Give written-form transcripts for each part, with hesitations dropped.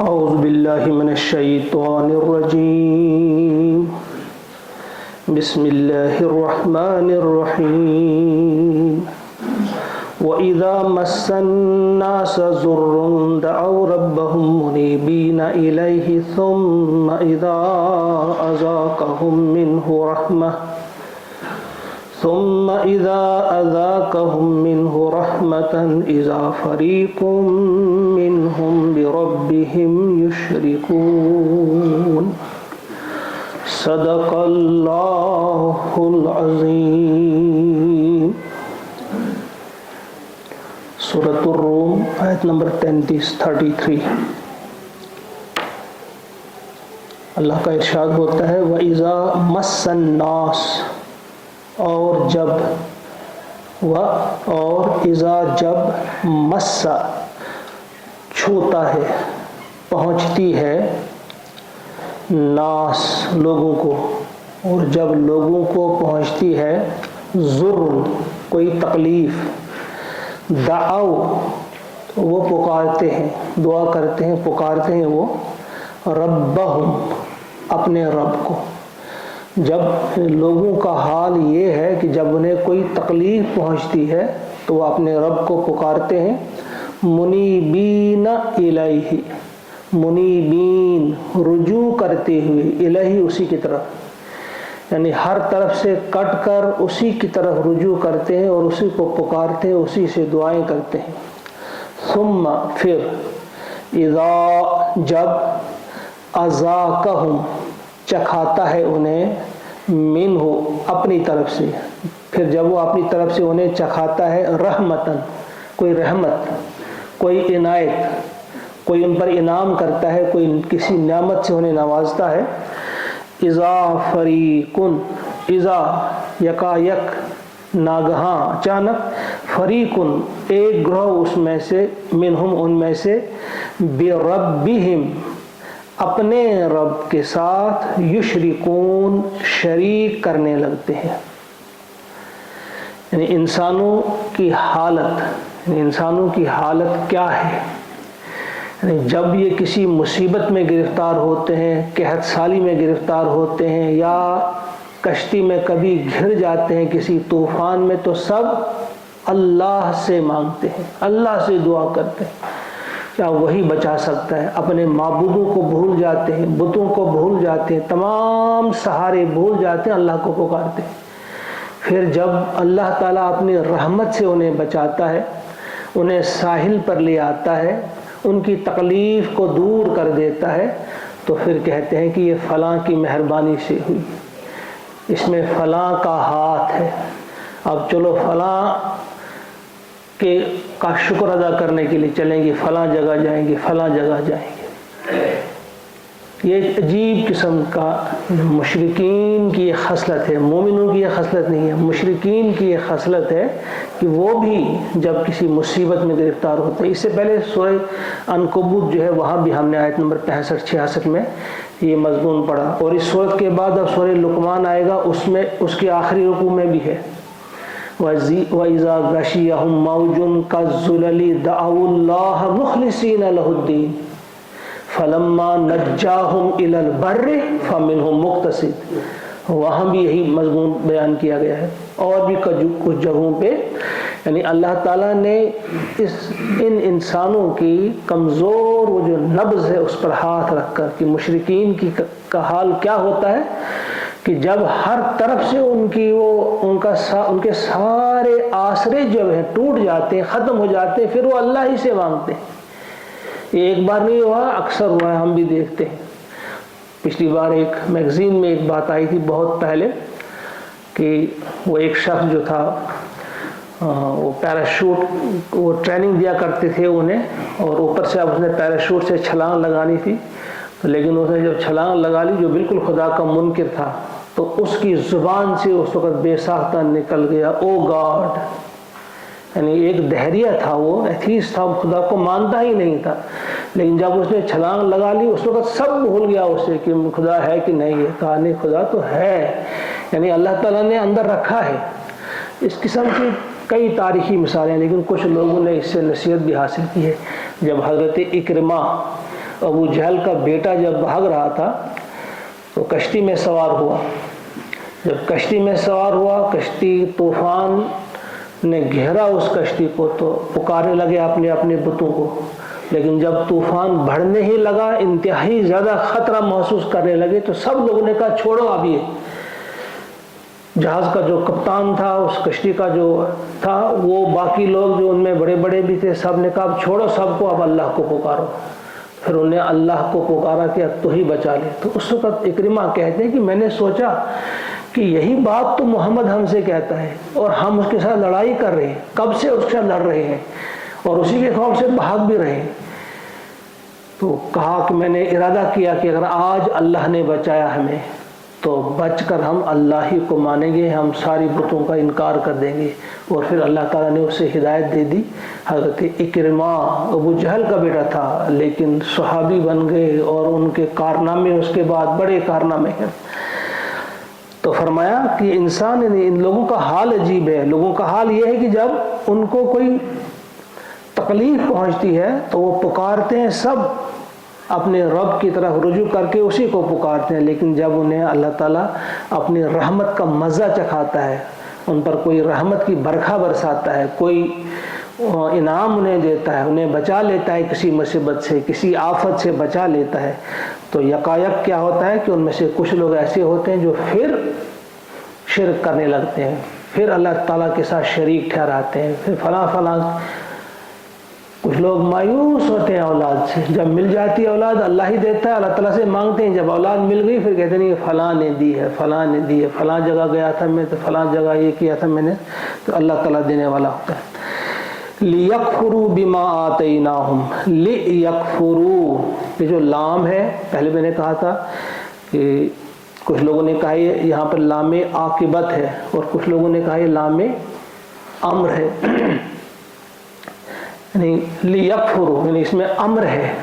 اعوذ باللہ من الشیطان الرجیم بسم اللہ الرحمن الرحیم وَإِذَا مَسَّ النَّاسَ ضُرٌّ دَعَوْا رَبَّهُمْ مُنِيبِينَ إِلَيْهِ ثُمَّ إِذَا أَذَاقَهُم مِّنْهُ رَحْمَةً إِذَا فَرِيقٌ مِّنْهُمْ بِرَبِّهِمْ يُشْرِكُونَ صدق اللہ العظیم۔ سورۃ الروم آیت نمبر 33 اللہ کا ارشاد ہوتا ہے وَإِذَا مَسَّ النَّاسَ اور اذا جب مَسَّ چھوتا ہے پہنچتی ہے ناس لوگوں کو، اور جب لوگوں کو پہنچتی ہے ضر کوئی تکلیف، دعو وہ پکارتے ہیں، دعا کرتے ہیں، پکارتے ہیں وہ ربہم اپنے رب کو۔ جب لوگوں کا حال یہ ہے کہ جب انہیں کوئی تکلیف پہنچتی ہے تو وہ اپنے رب کو پکارتے ہیں منیبین الیہ، منیبین رجوع کرتے ہوئے، الیہ اسی کی طرف، یعنی ہر طرف سے کٹ کر اسی کی طرف رجوع کرتے ہیں اور اسی کو پکارتے ہیں، اسی سے دعائیں کرتے ہیں۔ ثم پھر اذا جب اذاقہم چکھاتا ہے انہیں منہ اپنی طرف سے، پھر جب وہ اپنی طرف سے انہیں چکھاتا ہے رحمتن کوئی رحمت، کوئی عنایت، کوئی ان پر انعام کرتا ہے، کوئی کسی نعمت سے انہیں نوازتا ہے، اذا فریقن اذا یکایک ناگہاں اچانک، فریقن ایک گروہ اس میں سے، منہم ان میں سے، بربہم اپنے رب کے ساتھ، یشرکون شریک کرنے لگتے ہیں۔ یعنی انسانوں کی حالت کیا ہے؟ یعنی جب یہ کسی مصیبت میں گرفتار ہوتے ہیں، قحط سالی میں گرفتار ہوتے ہیں، یا کشتی میں کبھی گھر جاتے ہیں کسی طوفان میں، تو سب اللہ سے مانگتے ہیں، اللہ سے دعا کرتے ہیں، کیا وہی بچا سکتا ہے۔ اپنے معبودوں کو بھول جاتے ہیں، بتوں کو بھول جاتے ہیں، تمام سہارے بھول جاتے ہیں، اللہ کو پکارتے ہیں۔ پھر جب اللہ تعالیٰ اپنی رحمت سے انہیں بچاتا ہے، انہیں ساحل پر لے آتا ہے، ان کی تکلیف کو دور کر دیتا ہے، تو پھر کہتے ہیں کہ یہ فلاں کی مہربانی سے ہوئی، اس میں فلاں کا ہاتھ ہے، اب چلو فلاں کا شکر ادا کرنے کے لیے چلیں گے، فلاں جگہ جائیں گے، فلاں جگہ جائیں گے۔ یہ ایک عجیب قسم کا مشرکین کی یہ خصلت ہے، مومنوں کی یہ خصلت نہیں ہے، مشرکین کی یہ خصلت ہے کہ وہ بھی جب کسی مصیبت میں گرفتار ہوتے ہیں۔ اس سے پہلے سورہ عنکبوت جو ہے وہاں بھی ہم نے آیت نمبر 65-66 میں یہ مضمون پڑھا، اور اس صورت کے بعد اب سورہ لقمان آئے گا، اس میں اس کے آخری رکوع میں بھی ہے وَإِذَا غَشِيَهُم مَّوْجٌ كَالظُّلَلِ دَعَوُا اللَّهَ مُخْلِصِينَ لَهُ الدِّينَ فَلَمَّا نَجَّاهُمْ إِلَى الْبَرِّ فَمِنْهُم مُّقْتَصِدٌ۔ وہاں بھی یہی مضمون بیان کیا گیا ہے، اور بھی کچھ جگہوں پہ، یعنی اللہ تعالیٰ نے ان انسانوں کی کمزور وہ جو نبض ہے اس پر ہاتھ رکھ کر، کہ مشرکین کا حال کیا ہوتا ہے کہ جب ہر طرف سے ان کے سارے آسرے جو ہیں ٹوٹ جاتے ہیں، ختم ہو جاتے ہیں، پھر وہ اللہ ہی سے مانگتے ہیں۔ یہ ایک بار نہیں ہوا، اکثر ہوا ہے، ہم بھی دیکھتے ہیں۔ پچھلی بار ایک میگزین میں ایک بات آئی تھی بہت پہلے، کہ وہ ایک شخص جو تھا وہ پیراشوٹ، وہ ٹریننگ دیا کرتے تھے انہیں، اور اوپر سے اب اس نے پیراشوٹ سے چھلانگ لگانی تھی، لیکن اس نے جب چھلانگ لگا لی جو بالکل خدا کا منکر تھا، تو اس کی زبان سے اس وقت بے ساختہ نکل گیا او گاڈ، یعنی ایک دہریہ تھا، وہ ایتھیسٹ تھا، خدا کو مانتا ہی نہیں تھا، لیکن جب اس نے چھلانگ لگا لی اس وقت سب بھول گیا اسے کہ خدا ہے کہ نہیں ہے، کہا نہیں خدا تو ہے، یعنی اللہ تعالیٰ نے اندر رکھا ہے۔ اس قسم کی کئی تاریخی مثالیں، لیکن کچھ لوگوں نے اس سے نصیحت بھی حاصل کی ہے۔ جب حضرت اکرمہ ابو جہل کا بیٹا جب بھاگ رہا تھا تو کشتی میں سوار ہوا. جب کشتی میں سوار ہوا، کشتی طوفان نے گھیرا اس کشتی کو، تو پکارنے لگے اپنے اپنے بتوں کو. لیکن جب طوفان بڑھنے ہی لگا، انتہائی زیادہ خطرہ محسوس کرنے لگے، تو سب لوگوں نے کہا چھوڑو اب یہ. جہاز کا جو کپتان تھا، اس کشتی کا جو تھا، وہ باقی لوگ جو ان میں بڑے بڑے بھی تھے، سب نے کہا اب چھوڑو سب کو، اب اللہ کو پکارو. پھر انہیں اللہ کو پکارا کہ اب تو ہی بچا لے. تو اس وقت اکرمہ کہتے ہیں کہ میں نے سوچا کہ یہی بات تو محمد ہم سے کہتا ہے، اور ہم اس کے ساتھ لڑائی کر رہے ہیں، کب سے اس کے ساتھ لڑ رہے ہیں اور اسی کے خوف سے بھاگ بھی رہے ہیں. تو کہا کہ میں نے ارادہ کیا کہ اگر آج اللہ نے بچایا ہمیں تو بچ کر ہم اللہ ہی کو مانیں گے، ہم ساری بتوں کا انکار کر دیں گے. اور پھر اللہ تعالیٰ نے اسے ہدایت دے دی. حضرت اکرمہ ابو جہل کا بیٹا تھا لیکن صحابی بن گئے، اور ان کے کارنامے اس کے بعد بڑے کارنامے ہیں. تو فرمایا کہ انسان، ان لوگوں کا حال عجیب ہے. لوگوں کا حال یہ ہے کہ جب ان کو کوئی تکلیف پہنچتی ہے تو وہ پکارتے ہیں، سب اپنے رب کی طرف رجوع کر کے اسی کو پکارتے ہیں. لیکن جب انہیں اللہ تعالیٰ اپنی رحمت کا مزہ چکھاتا ہے، ان پر کوئی رحمت کی برکھا برساتا ہے، کوئی انعام انہیں دیتا ہے، انہیں بچا لیتا ہے کسی مصیبت سے، کسی آفت سے بچا لیتا ہے، تو یکایک کیا ہوتا ہے کہ ان میں سے کچھ لوگ ایسے ہوتے ہیں جو پھر شرک کرنے لگتے ہیں، پھر اللہ تعالیٰ کے ساتھ شریک ٹھہراتے ہیں، پھر فلاں فلاں. کچھ لوگ مایوس ہوتے ہیں اولاد سے، جب مل جاتی ہے اولاد اللہ ہی دیتا ہے، اللہ تعالیٰ سے مانگتے ہیں. جب اولاد مل گئی پھر کہتے ہیں کہ فلاں نے دی ہے، فلاں نے دی ہے، فلاں جگہ گیا تھا میں تو فلاں جگہ یہ کیا تھا میں نے. تو اللہ تعالیٰ دینے والا ہوتا ہے. لِيَكْفُرُوا بِمَا آتَيْنَاهُمْ، لِيَكْفُرُوا، یہ جو لام ہے پہلے میں نے کہا تھا کہ کچھ لوگوں نے کہا یہ یہاں پر لام عاقبت ہے، اور کچھ لوگوں نے کہا یہ لام امر ہے. یعنی لِيَكْفُرُوا یعنی اس میں امر ہے.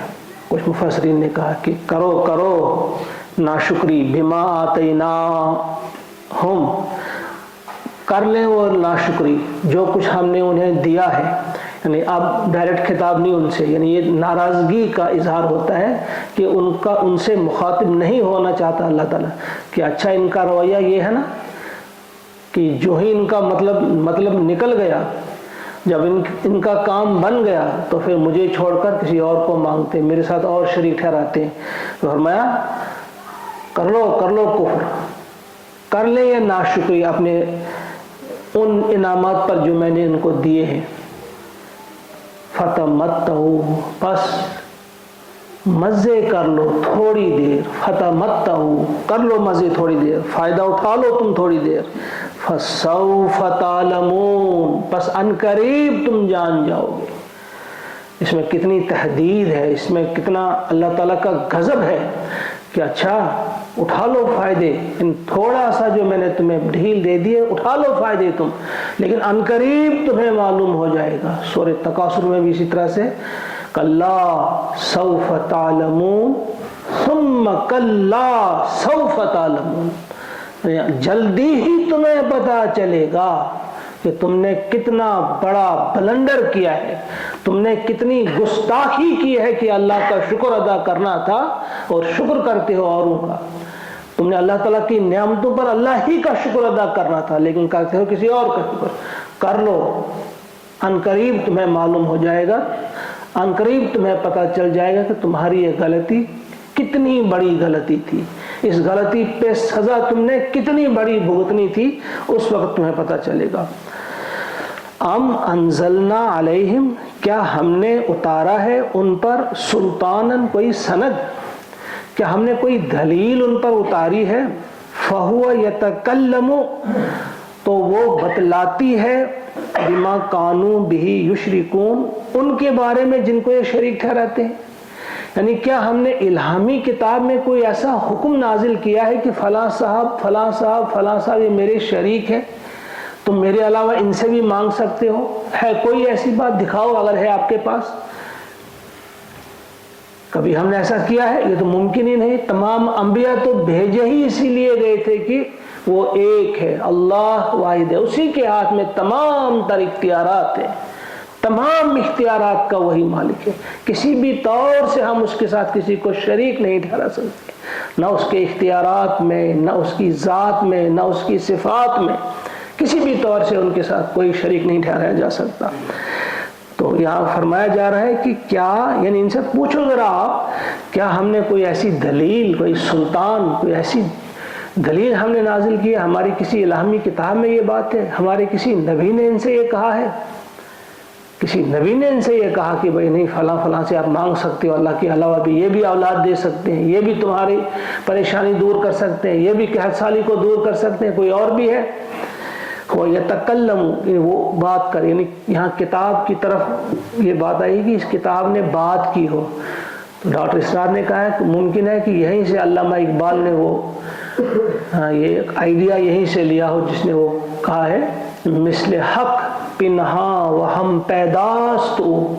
کچھ مفسرین نے کہا کہ کرو کرو ناشکری، بما آتیناہم، کر لیں وہ ناشکری جو کچھ ہم نے انہیں دیا ہے. یعنی اب ڈائریکٹ خطاب نہیں ان سے، یعنی یہ ناراضگی کا اظہار ہوتا ہے کہ ان سے مخاطب نہیں ہونا چاہتا اللہ تعالیٰ کہ اچھا ان کا رویہ یہ ہے نا کہ جو ہی ان کا مطلب نکل گیا، جب ان کا کام بن گیا تو پھر مجھے چھوڑ کر کسی اور کو مانگتے، میرے ساتھ اور شریک ٹھہراتے ہیں. فرمایا کر لو کفر، کر لیں یہ ناشکری اپنے ان انعامات پر جو میں نے ان کو دیے ہیں. فتمتعوا، پس مزے کر لو تھوڑی دیر. فتمتعوا، کر لو مزے تھوڑی دیر، فائدہ اٹھا لو تم تھوڑی دیر. فسوف تعلمون، پس ان قریب تم جان جاؤ گے. اس میں کتنی تحدید ہے، اس میں کتنا اللہ تعالیٰ کا غضب ہے کہ اچھا اٹھا لو فائدے، ان تھوڑا سا جو میں نے تمہیں ڈھیل دے دیے اٹھا لو فائدے تم، لیکن ان قریب تمہیں معلوم ہو جائے گا. سورہ تکاثر میں بھی اسی طرح سے کلا سوف تعلمون ثم کلا سوف تعلمون، جلدی ہی تمہیں پتا چلے گا کہ تم نے کتنا بڑا بلنڈر کیا ہے، تم نے کتنی گستاخی کی ہے کہ اللہ کا شکر ادا کرنا تھا اور شکر کرتے ہو اوروں کا. تم نے اللہ تعالیٰ کی نعمتوں پر اللہ ہی کا شکر ادا کرنا تھا لیکن کرتے ہو کسی اور کا شکر. کر لو، ان قریب تمہیں معلوم ہو جائے گا، ان قریب تمہیں پتا چل جائے گا کہ تمہاری یہ غلطی کتنی بڑی غلطی تھی، اس غلطی پہ سزا تم نے کتنی بڑی بھگتنی تھی، اس وقت تمہیں پتا چلے گا. ام انزلنا علیہم، کیا ہم نے اتارا ہے ان پر سلطانن، کوئی سند، کیا ہم نے کوئی دلیل ان پر اتاری ہے. فہو یتکلم، تو وہ بتلاتی ہے، بما کانوا بہ یشرکون، ان کے بارے میں جن کو یہ شریک ٹھہراتے ہیں. یعنی کیا ہم نے الہامی کتاب میں کوئی ایسا حکم نازل کیا ہے کہ فلاں صاحب فلاں صاحب فلاں صاحب یہ میرے شریک ہیں، تم میرے علاوہ ان سے بھی مانگ سکتے ہو؟ ہے کوئی ایسی بات؟ دکھاؤ اگر ہے آپ کے پاس. کبھی ہم نے ایسا کیا ہے؟ یہ تو ممکن ہی نہیں. تمام انبیاء تو بھیجے ہی اسی لیے گئے تھے کہ وہ ایک ہے، اللہ واحد ہے، اسی کے ہاتھ میں تمام تر اختیارات ہیں. تمام اختیارات کا وہی مالک ہے. کسی بھی طور سے ہم اس کے ساتھ کسی کو شریک نہیں ٹھہرا سکتے، نہ اس کے اختیارات میں، نہ اس کی ذات میں، نہ اس کی صفات میں. کسی بھی طور سے ان کے ساتھ کوئی شریک نہیں ٹھہرایا جا سکتا. تو یہاں فرمایا جا رہا ہے کہ کیا، یعنی ان سے پوچھو ذرا آپ، کیا ہم نے کوئی ایسی دلیل، کوئی سلطان، کوئی ایسی دلیل ہم نے نازل کی ہے؟ ہماری کسی الہامی کتاب میں یہ بات ہے؟ ہمارے کسی نبی نے ان سے یہ کہا ہے؟ کسی نبی نے ان سے یہ کہا کہ بھئی نہیں فلاں فلاں سے آپ مانگ سکتے ہو، اللہ کے علاوہ بھی یہ بھی اولاد دے سکتے ہیں، یہ بھی تمہاری پریشانی دور کر سکتے ہیں، یہ بھی قحط سالی کو دور کر سکتے ہیں، کوئی اور بھی ہے؟ وہ یتکلم، وہ بات کر، یعنی یہاں کتاب کی طرف یہ بات آئی کہ اس کتاب نے بات کی ہو. تو ڈاکٹر اسرار نے کہا ہے کہ ممکن ہے کہ یہیں سے علامہ اقبال نے وہ یہ آئیڈیا یہیں سے لیا ہو، جس نے وہ کہا ہے مثل حق پنہاں و ہم پیداست ہو،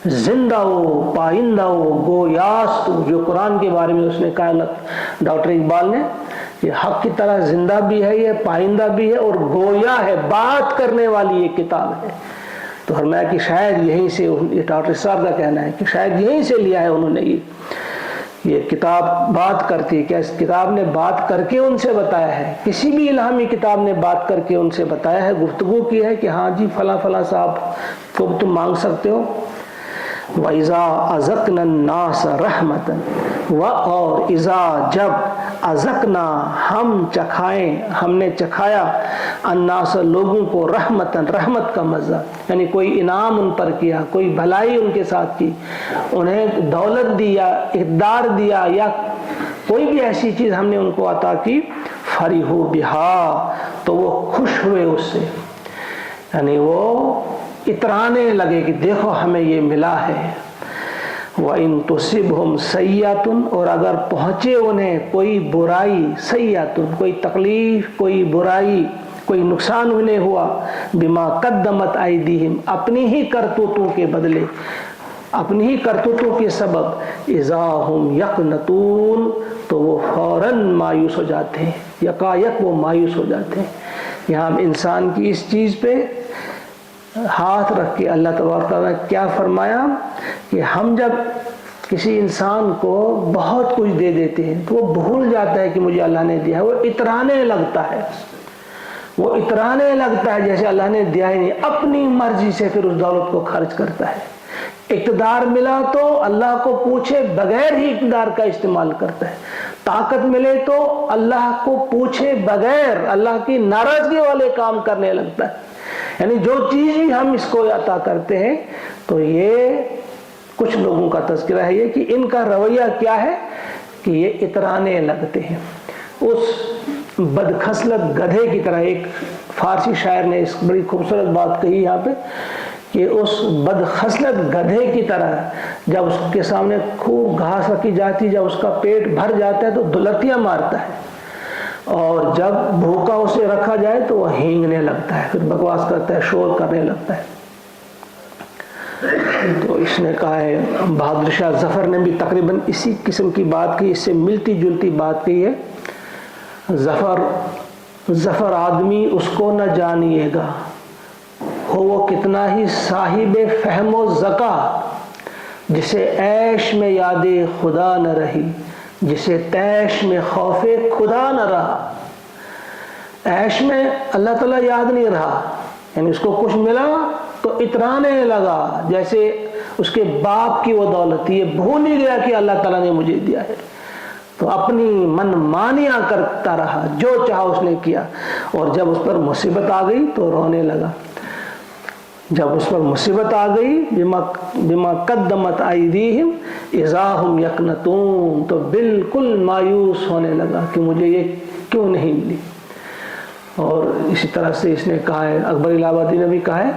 زندہ ہو پائندہ ہو گویاست ہو. جو قرآن کے بارے میں اس نے کہا ڈاکٹر اقبال نے، یہ حق کی طرح زندہ بھی ہے، یہ پائندہ بھی ہے، اور گویا ہے، بات کرنے والی یہ کتاب ہے. تو فرمایا کہ شاید یہیں سے، یہ ڈاکٹر صاحب کا کہنا ہے کہ شاید یہیں سے لیا ہے انہوں نے، یہ کتاب بات کرتی ہے. کیا اس کتاب نے بات کر کے ان سے بتایا ہے؟ کسی بھی الہامی کتاب نے بات کر کے ان سے بتایا ہے، گفتگو کی ہے کہ ہاں جی فلاں فلاں صاحب کو تم مانگ سکتے ہو. وَإِذَا أَذَقْنَا النَّاسَ رَحْمَةً، و اور اذا جب، اذقنا ہم چکھائیں، ہم نے چکھایا، الناس لوگوں کو، رحمتاً رحمت کا مزہ، یعنی کوئی انعام ان پر کیا، کوئی بھلائی ان کے ساتھ کی، انہیں دولت دی یا اقتدار دیا یا کوئی بھی ایسی چیز ہم نے ان کو عطا کی، فَرِحُوا بِهَا، تو وہ خوش ہوئے اس سے، یعنی وہ اترانے لگے کہ دیکھو ہمیں یہ ملا ہے. وَإِن تُصِبْهُمْ سَيِّئَةٌ، اور اگر پہنچے انہیں کوئی برائی، سیئۃ کوئی تکلیف، کوئی برائی، کوئی نقصان انہیں ہوا، بما قدمت ایدیہم، اپنی ہی کرتوتوں کے بدلے، اپنی ہی کرتوتوں کے سبب، اذا ہم یقنطون، تو وہ فوراً مایوس ہو جاتے ہیں، یکایک وہ مایوس ہو جاتے ہیں. یہاں انسان کی اس چیز پہ ہاتھ رکھ کے اللہ تبارک تعالیٰ نے کیا فرمایا کہ ہم جب کسی انسان کو بہت کچھ دے دیتے ہیں تو وہ بھول جاتا ہے کہ مجھے اللہ نے دیا ہے، وہ اترانے لگتا ہے، وہ اترانے لگتا ہے جیسے اللہ نے دیا ہی نہیں، اپنی مرضی سے پھر اس دولت کو خرچ کرتا ہے. اقتدار ملا تو اللہ کو پوچھے بغیر ہی اقتدار کا استعمال کرتا ہے، طاقت ملے تو اللہ کو پوچھے بغیر اللہ کی ناراضگی والے کام کرنے لگتا ہے. یعنی جو چیز ہی ہم اس کو عطا کرتے ہیں، تو یہ کچھ لوگوں کا تذکرہ ہے یہ کہ ان کا رویہ کیا ہے کہ یہ اترانے لگتے ہیں. اس بدخصلت گدھے کی طرح، ایک فارسی شاعر نے اس بڑی خوبصورت بات کہی یہاں پہ کہ اس بدخصلت گدھے کی طرح جب اس کے سامنے خوب گھاس رکھی جاتی، جب اس کا پیٹ بھر جاتا ہے تو دلتیاں مارتا ہے، اور جب بھوکا اسے رکھا جائے تو وہ ہینگنے لگتا ہے، پھر بکواس کرتا ہے، شور کرنے لگتا ہے. تو اس نے کہا ہے، بہادر شاہ ظفر نے بھی تقریباً اسی قسم کی بات کی، اس سے ملتی جلتی بات کی ہے. ظفر آدمی اس کو نہ جانیے گا، ہو وہ کتنا ہی صاحب فہم و ذکا، جسے عیش میں یاد خدا نہ رہی، جسے تیش میں خوف خدا نہ رہا. عیش میں اللہ تعالیٰ یاد نہیں رہا، یعنی اس کو کچھ ملا تو اترانے لگا جیسے اس کے باپ کی وہ دولت، یہ بھول ہی گیا کہ اللہ تعالیٰ نے مجھے دیا ہے، تو اپنی من مانیاں کرتا رہا، جو چاہا اس نے کیا. اور جب اس پر مصیبت آ گئی تو رونے لگا. جب اس پر مصیبت آ گئی، بما قدمت ایدیہم اذا ہم یقنطون، تو بالکل مایوس ہونے لگا کہ مجھے یہ کیوں نہیں ملی. اور اسی طرح سے اس نے کہا ہے، اکبر الہ آبادی نے بھی کہا ہے،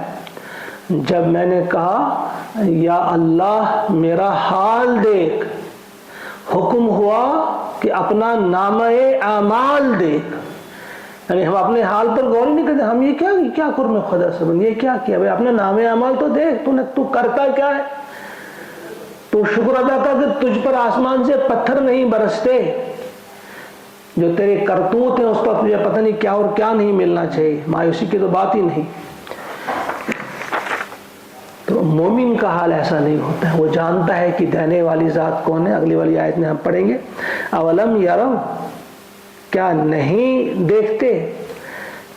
جب میں نے کہا یا اللہ میرا حال دیکھ، حکم ہوا کہ اپنا نامہ اعمال دیکھ. یعنی ہم اپنے حال پر غور ہی نہیں کرتے، ہم یہ کیا قرم خدا سبن، یہ کیا کیا بھائی، اپنے نام اعمال تو دیکھ، تو کرتا کیا ہے، تو شکر ادا کر کہ تجھ پر آسمان سے پتھر نہیں برستے، جو تیرے کرتوت ہیں اس پر تجھے پتہ نہیں کیا اور کیا نہیں ملنا چاہیے. مایوسی کی تو بات ہی نہیں. تو مومن کا حال ایسا نہیں ہوتا ہے، وہ جانتا ہے کہ دینے والی ذات کون ہے۔ اگلی والی آیت میں ہم پڑھیں گے، اولم یرو، کیا نہیں دیکھتے،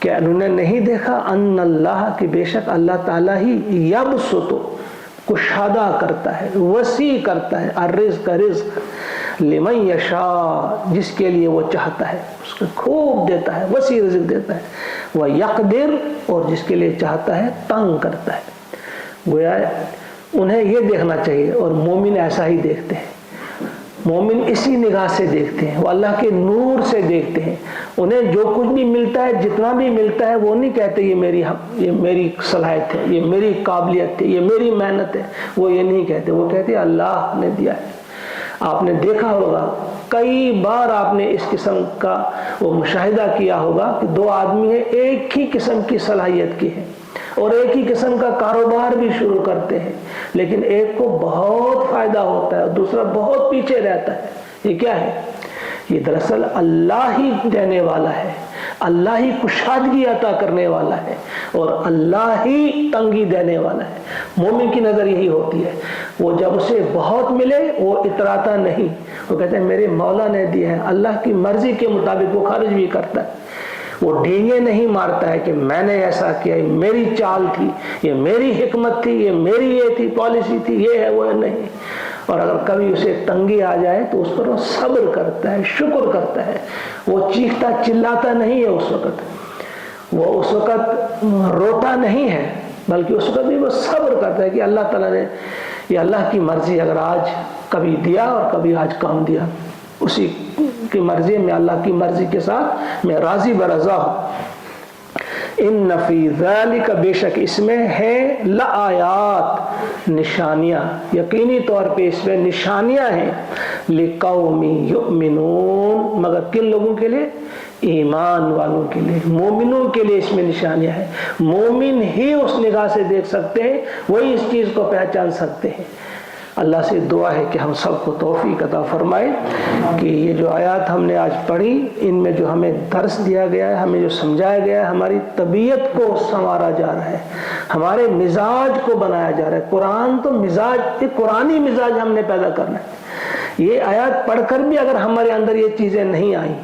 کیا انہوں نے نہیں دیکھا، ان اللہ، کہ بے شک اللہ تعالیٰ ہی یبسط، کشادہ کرتا ہے، وسیع کرتا ہے، الرزق، رزق، لمن یشاء، جس کے لیے وہ چاہتا ہے، اس کو خوب دیتا ہے، وسیع رزق دیتا ہے، ویقدر، اور جس کے لیے چاہتا ہے تنگ کرتا ہے۔ گویا انہیں یہ دیکھنا چاہیے، اور مومن ایسا ہی دیکھتے ہیں، مومن اسی نگاہ سے دیکھتے ہیں، وہ اللہ کے نور سے دیکھتے ہیں۔ انہیں جو کچھ بھی ملتا ہے، جتنا بھی ملتا ہے، وہ نہیں کہتے یہ میری صلاحیت ہے، یہ میری قابلیت ہے، یہ میری محنت ہے، وہ یہ نہیں کہتے، وہ کہتے ہیں اللہ نے دیا ہے۔ آپ نے دیکھا ہوگا، کئی بار آپ نے اس قسم کا وہ مشاہدہ کیا ہوگا کہ دو آدمی ہیں، ایک ہی قسم کی صلاحیت کی ہے اور ایک ہی قسم کا کاروبار بھی شروع کرتے ہیں، لیکن ایک کو بہت فائدہ ہوتا ہے اور دوسرا بہت پیچھے رہتا ہے۔ یہ کیا ہے؟ یہ دراصل اللہ ہی دینے والا ہے، اللہ ہی کشادگی عطا کرنے والا ہے، اور اللہ ہی تنگی دینے والا ہے۔ مومن کی نظر یہی ہوتی ہے، وہ جب اسے بہت ملے وہ اتراتا نہیں، وہ کہتے ہیں میرے مولا نے دیا ہے، اللہ کی مرضی کے مطابق وہ خرچ بھی کرتا ہے۔ وہ ڈینگے نہیں مارتا ہے کہ میں نے ایسا کیا، یہ میری چال تھی، یہ میری حکمت تھی، یہ میری یہ تھی پالیسی تھی، یہ ہے وہ ہے، نہیں۔ اور اگر کبھی اسے تنگی آ جائے تو اس پر وہ صبر کرتا ہے، شکر کرتا ہے، وہ چیختا چلاتا نہیں ہے، وہ اس وقت روتا نہیں ہے، بلکہ اس وقت بھی وہ صبر کرتا ہے کہ اللہ تعالیٰ نے، یہ اللہ کی مرضی، اگر آج کبھی دیا اور کبھی آج کام دیا، اسی کی مرضی میں، اللہ کی مرضی کے ساتھ میں راضی برضا ہوں۔ ان فی ذالک، بے شک اس میں ہے، لآیات، نشانیاں، یقینی طور پہ اس میں نشانیاں ہیں، لقوم یؤمنون، مگر کن لوگوں کے لیے؟ ایمان والوں کے لیے، مومنوں کے لیے اس میں نشانیاں ہیں۔ مومن ہی اس نگاہ سے دیکھ سکتے ہیں، وہی اس چیز کو پہچان سکتے ہیں۔ اللہ سے دعا ہے کہ ہم سب کو توفیق عطا فرمائے کہ یہ جو آیات ہم نے آج پڑھی، ان میں جو ہمیں درس دیا گیا ہے، ہمیں جو سمجھایا گیا ہے، ہماری طبیعت کو سنوارا جا رہا ہے، ہمارے مزاج کو بنایا جا رہا ہے۔ قرآن تو مزاج، ایک قرآنی مزاج ہم نے پیدا کرنا ہے۔ یہ آیات پڑھ کر بھی اگر ہمارے اندر یہ چیزیں نہیں آئیں،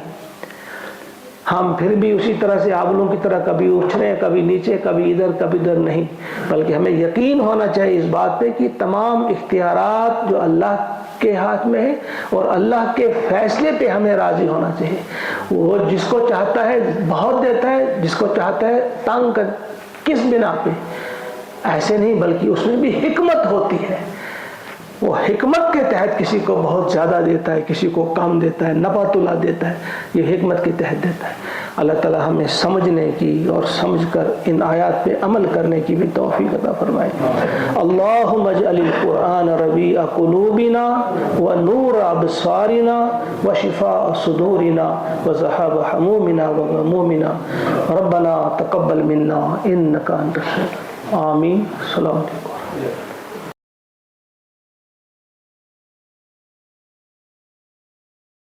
ہم پھر بھی اسی طرح سے آبلوں کی طرح کبھی اٹھ رہے ہیں، کبھی نیچے، کبھی ادھر کبھی ادھر، نہیں، بلکہ ہمیں یقین ہونا چاہیے اس بات پہ کہ تمام اختیارات جو اللہ کے ہاتھ میں ہے، اور اللہ کے فیصلے پہ ہمیں راضی ہونا چاہیے۔ وہ جس کو چاہتا ہے بہت دیتا ہے، جس کو چاہتا ہے تنگ کر، کس بنا پہ؟ ایسے نہیں، بلکہ اس میں بھی حکمت ہوتی ہے۔ وہ حکمت کے تحت کسی کو بہت زیادہ دیتا ہے، کسی کو کم دیتا ہے، نفع تلا دیتا ہے، یہ حکمت کے تحت دیتا ہے۔ اللہ تعالی ہمیں سمجھنے کی اور سمجھ کر ان آیات پہ عمل کرنے کی بھی توفیق عطا فرمائے۔ اللہم اجعل القرآن ربیع قلوبنا ونور ابصارنا وشفاء صدورنا وذهاب همومنا وغمومنا ربنا تقبل منا انک انت السمیع العلیم۔ آمین۔ السلام علیکم۔